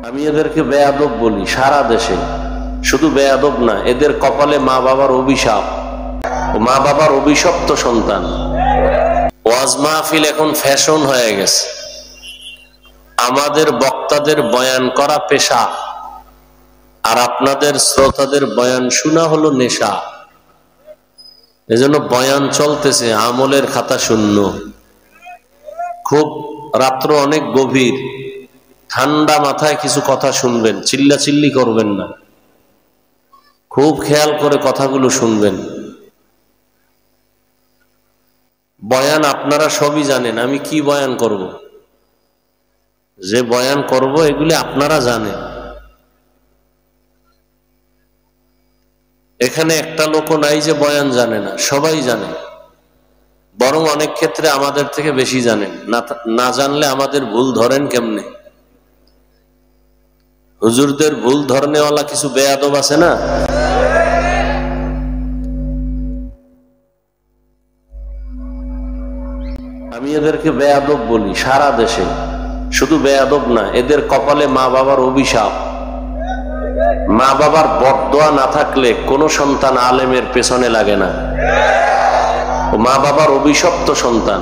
আমি এদেরকে বেয়াদব বলি সারা দেশে, শুধু বেয়াদব না, এদের কপালে মা বাবার অভিশাপ, মা বাবার অভিশপ্ত সন্তান। ওয়াজ মাহফিল এখন ফ্যাশন হয়ে গেছে, আমাদের বক্তাদের বয়ান করা পেশা, আর আপনাদের শ্রোতাদের বয়ান শোনা হলো নেশা। এজন্য বয়ান চলতেছে, আমলের খাতা শূন্য। খুব রাত্র অনেক গভীর, ঠান্ডা মাথায় কিছু কথা শুনবেন, চিল্লাচিল্লি করবেন না, খুব খেয়াল করে কথাগুলো শুনবেন। বয়ান আপনারা সবই জানেন, আমি কি বয়ান করব, যে বয়ান করব এগুলি আপনারা জানেন। এখানে একটা লোক নাই যে বয়ান জানে না, সবাই জানে, বরং অনেক ক্ষেত্রে আমাদের থেকে বেশি জানেন। না জানলে আমাদের ভুল ধরেন কেমনে? হুজুরদের ভুল ধরনেওয়ালা কিছু বেয়াদব আছে না? আমি এদেরকে বেয়াদব বলি সারা দেশে, শুধু বেয়াদব না, এদের কপালে মা বাবার অভিশাপ। মা বাবার বদদোয়া না থাকলে কোন সন্তান আলেমের পেছনে লাগে না, মা বাবার অভিশপ্ত সন্তান।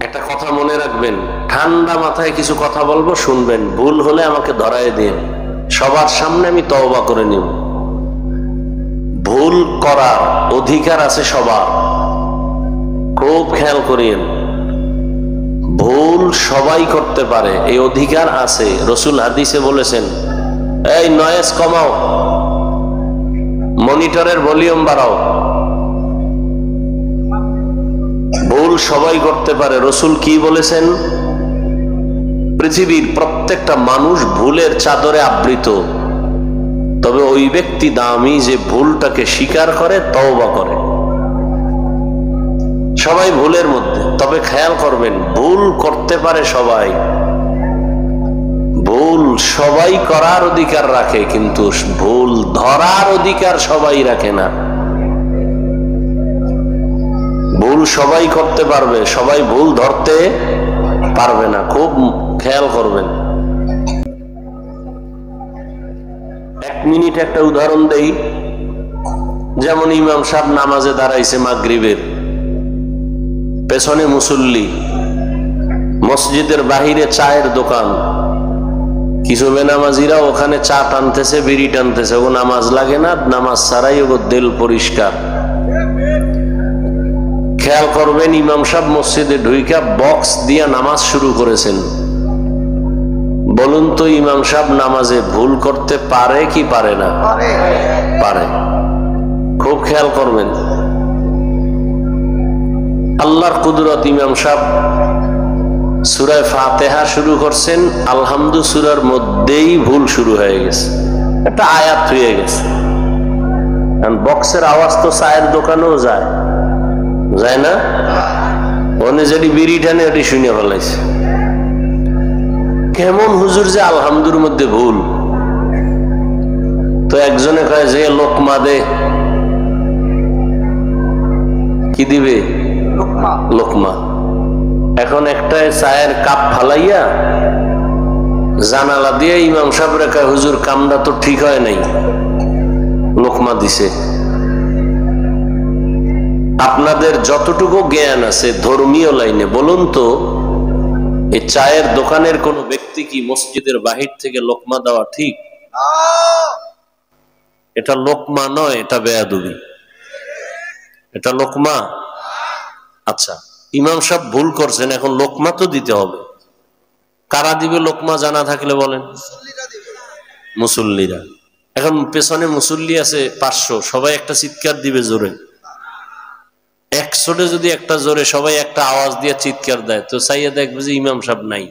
একটা কথা মনে রাখবেন, ঠান্ডা মাথায় কিছু কথা বলবো, শুনবেন, ভুল হলে আমাকে ধরায় দিন, সবার সামনে আমি তওবা করে নিব। ভুল করার অধিকার আছে সবার, খুব খেয়াল করিয়েন, ভুল সবাই করতে পারে, এই অধিকার আছে। রসুল হাদিসে বলেছেন, এই নয়েজ কমাও, মনিটরের ভলিউম বাড়াও। ভুল সবাই করতে পারে। রসুল কি বলেছেন? পৃথিবীর প্রত্যেকটা মানুষ ভুলের চাদরে আবৃত, তবে ওই ব্যক্তি দামি যে ভুলটাকে স্বীকার করে, তওবা করে। সবাই ভুলের মধ্যে, তবে খেয়াল করবেন, ভুল করতে পারে সবাই, ভুল সবাই করার অধিকার রাখে, কিন্তু ভুল ধরার অধিকার সবাই রাখে না। ভুল সবাই করতে পারবে, সবাই ভুল ধরতে পারবে না, খুব খেয়াল করবেন। এক মিনিট একটা উদাহরণ দেই। যেমন ইমাম সাহেব নামাজে দাঁড়াইছে মাগরিবের, পেছনে মুসল্লি, মসজিদের বাহিরে চায়ের দোকান, কিছু বেনামাজিরা ওখানে চা টানতেছে, বিড়ি টানতেছে। ও নামাজ লাগে না, নামাজ ছাড়াই ও দিল পরিষ্কার। খেয়াল করবেন, ইমাম সাহেব মসজিদে ঢুইকা বক্স দিয়া নামাজ শুরু করেছেন। বলুন তো, ইমাম সাহেব নামাজে ভুল করতে পারে কি পারে না? পারে। খুব খেয়াল করবেন, আল্লাহর কুদরত। ইমাম সাহেব সূরা ফাতিহা শুরু করছেন, আলহামদু সূরার মধ্যেই ভুল শুরু হয়ে গেছে, একটা আয়াত হয়ে গেছে। কারণ বক্সের আওয়াজ তো চায়ের দোকানেও যায়, যায় না? ওনে যেটি বিড়ি টানে ওটি শুনে ফেলাইছে। কেমন হুজুর যে আলহামদুর মধ্যে ভুল? তো একজনে কয় যে লোকমা দে, কি দিবে? লোকমা। এখন একটা চায়ের কাপ ফালাইয়া জানালা দিয়ে ইমাম সাহেব রেখা, হুজুর কামটা তো ঠিক হয় নাই, লোকমা দিছে। আপনাদের যতটুকু জ্ঞান আছে ধর্মীয় লাইনে, বলুন তো, এই চায়ের দোকানের কোন ব্যক্তি কি মসজিদের বাহির থেকে লোকমা দেওয়া ঠিক? এটা লোকমা নয়, এটা বেয়াদবি। এটা লোকমা? আচ্ছা, ইমাম সাহেব ভুল করছেন, এখন লোকমা তো দিতে হবে। কারা দিবে লোকমা জানা থাকলে বলেন? মুসল্লিরা। এখন পেছনে মুসল্লি আছে 500, সবাই একটা চিৎকার দিবে জোরে। 100 যদি একটা জোরে সবাই একটা আওয়াজ দিয়ে চিৎকার দেয়, তো চাইয়া দেখবে যে ইমাম সাহেব নাই,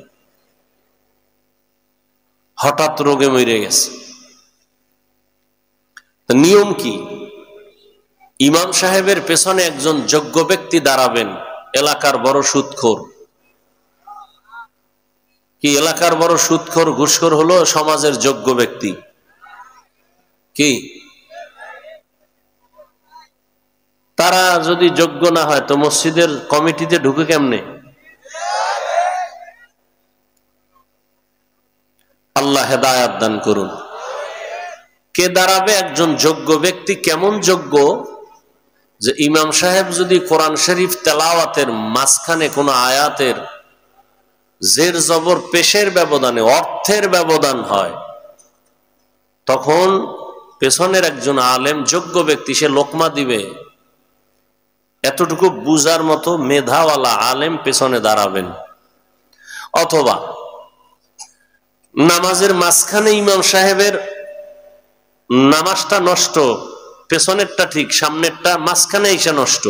হঠাৎ রোগে মরে গেছে। নিয়ম কি? ইমাম সাহেবের পেছনে একজন যোগ্য ব্যক্তি দাঁড়াবেন, এলাকার বড় সুদখোর। কি এলাকার বড় সুদখোর ঘুষখোর হলো সমাজের যোগ্য ব্যক্তি? কি তারা যদি যোগ্য না হয় তো মসজিদের কমিটিতে ঢুকে কেমনে? আল্লাহ হেদায়াত দান করুন। কে দাঁড়াবে? একজন যোগ্য ব্যক্তি। কেমন যোগ্য? যে ইমাম সাহেব যদি কোরআন শরীফ তেলাওয়াতের মাঝখানে কোন আয়াতের জের জবর পেশের ব্যবধানে অর্থের ব্যবধান হয়, তখন পেছনের একজন আলেম যোগ্য ব্যক্তি সে লোকমা দিবে, এতটুকু বুঝার মতো মেধাওয়ালা আলেম পেছনে দাঁড়াবেন। অথবা নামাজের মাঝখানে ইমাম সাহেবের নামাজটা নষ্ট, পেছনেরটা ঠিক, সামনেরটা মাঝখানে এসে নষ্ট,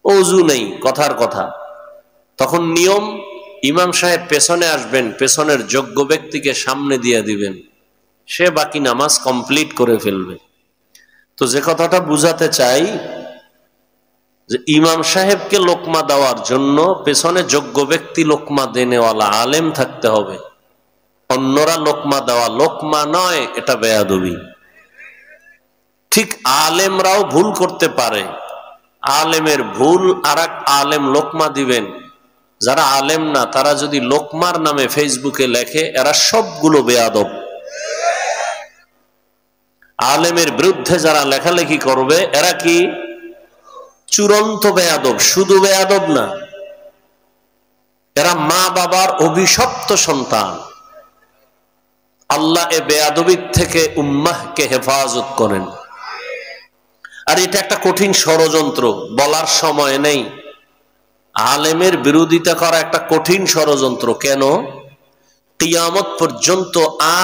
ওযু নেই, কথার কথা, তখন নিয়ম ইমাম সাহেব পেছনে আসবেন, পেছনের যোগ্য ব্যক্তিকে সামনে দিয়ে দিবেন, সে বাকি নামাজ কমপ্লিট করে ফেলবে। তো যে কথাটা বুঝাতে চাই যে ইমাম সাহেবকে লোকমা দেওয়ার জন্য পেছনে যোগ্য ব্যক্তি লোকমা দেনেওয়ালা আলেম থাকতে হবে, অন্যরা লোকমা দেওয়া লোকমা নয়, এটা বেয়াদবি। ঠিক আলেমরাও ভুল করতে পারে, আলেমের ভুল আর এক আলেম লোকমা দিবেন, যারা আলেম না তারা যদি লোকমার নামে ফেসবুকে লেখে, এরা সবগুলো বেয়াদব। আলেমের বিরুদ্ধে যারা লেখালেখি করবে এরা কি চূড়ান্ত বেয়াদব। শুধু বেয়াদব না, এরা মা বাবার অভিশপ্ত সন্তান। আল্লাহ এ বেয়াদবির থেকে উম্মাহকে হেফাজত করেন। আর এটা একটা কঠিন ষড়যন্ত্র, বলার সময় নেই। আলেমের বিরোধিতা করা একটা কঠিন ষড়যন্ত্র। কেন? কিয়ামত পর্যন্ত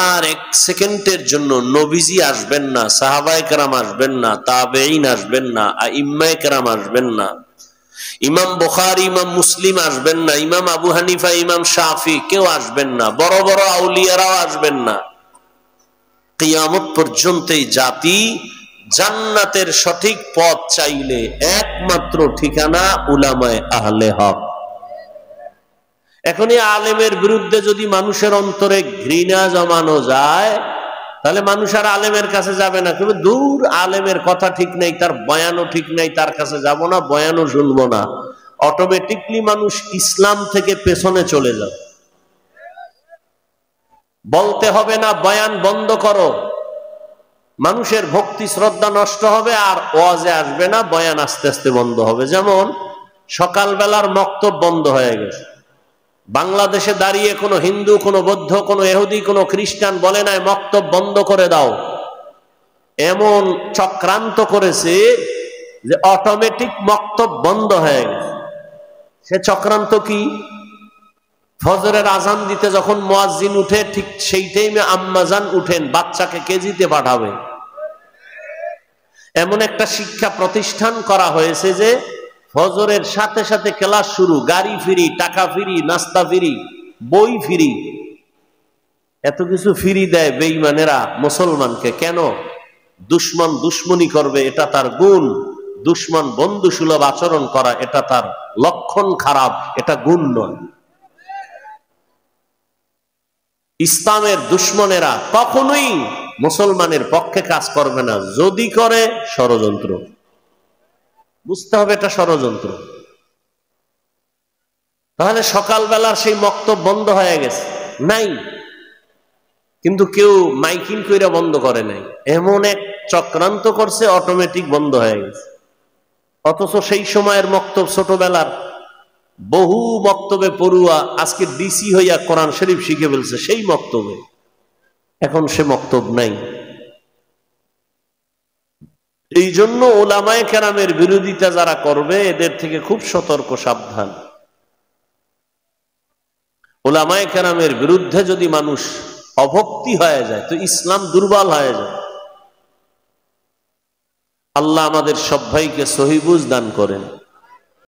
আর এক সেকেন্ডের জন্য নবীজি আসবেন না, সাহাবায়ে কেরাম আসবেন না, তাবেঈন আসবেন না, আইম্মায়ে কেরাম আসবেন না, ইমাম বুখারী ইমাম মুসলিম আসবেন না, ইমাম আবু হানিফা ইমাম শাফি কেউ আসবেন না, বড় বড় আউলিয়ারাও আসবেন না। কিয়ামত পর্যন্ত এই জাতি জান্নাতের সঠিক পথ চাইলে একমাত্র ঠিকানা উলামায়ে আহলে হক। এখনই আলেমের বিরুদ্ধে যদি মানুষের অন্তরে ঘৃণা জমানো যায়, তাহলে মানুষ আর আলেমের কাছে যাবে না। কিন্তু দূর, আলেমের কথা ঠিক নাই, তার বয়ানও ঠিক নাই, তার কাছে যাব না, বয়ানও শুনবো না। অটোমেটিকলি মানুষ ইসলাম থেকে পেছনে চলে যাবে। বলতে হবে না বয়ান বন্ধ করো, মানুষের ভক্তি শ্রদ্ধা নষ্ট হবে, আর ওয়াজে আসবে না, বয়ান আস্তে আস্তে বন্ধ হবে। যেমন সকালবেলার মক্তব বন্ধ হয়ে গেছে। বাংলাদেশে দাঁড়িয়ে কোনো হিন্দু, কোনো বৌদ্ধ, কোনো ইহুদি, কোনো খ্রিস্টান বলে নাই মক্তব বন্ধ করে দাও। এমন চক্রান্ত করেছে যে অটোমেটিক মক্তব বন্ধ হয়ে গেছে। সে চক্রান্ত কি? ফজরের আজান দিতে যখন মুয়াজ্জিন উঠে, ঠিক সেই টাইমে আম্মাজান উঠেন, বাচ্চাকে কেজিতে পাঠাবে। এমন একটা শিক্ষা প্রতিষ্ঠান করা হয়েছে যে ফজরের সাথে সাথে ক্লাস শুরু, গাড়ি ফ্রি, টাকা ফ্রি, নাস্তা ফ্রি, বই ফ্রি, এত কিছু ফ্রি দেয় বেঈমানেরা মুসলমানকে। কেন? দুশ্মন দুশ্মনী করবে, এটা তার গুণ। দুশ্মন বন্ধু সুলভ আচরণ করা, এটা তার লক্ষণ খারাপ, এটা গুণ নয়। ইসলামের দুশ্মনেরা কখনোই মুসলমানের পক্ষে কাজ করবে না, যদি করে ষড়যন্ত্র। বুঝতে হবে এটা ষড়যন্ত্র। তাহলে সকালবেলার সেই মক্তব বন্ধ হয়ে গেছে, নাই, কিন্তু কেউ মাইকিং কইরা বন্ধ করে নাই। এমন এক চক্রান্ত করছে, অটোমেটিক বন্ধ হয়ে গেছে। অথচ সেই সময়ের মক্তব, ছোটবেলার বহু মক্তবে পড়ুয়া আজকে ডিসি হইয়া কোরআন শরীফ শিখে ফেলছে সেই মক্তবে, এখন সে মক্তব নাই। এই জন্য উলামায়ে কেরামের বিরোধিতা যারা করবে এদের থেকে খুব সতর্ক, সাবধান। উলামায়ে কেরামের বিরুদ্ধে যদি মানুষ অভক্তি হয়ে যায় তো ইসলাম দুর্বল হয়ে যায়। আল্লাহ আমাদের সব ভাইকে সহিহ বুঝ দান করেন।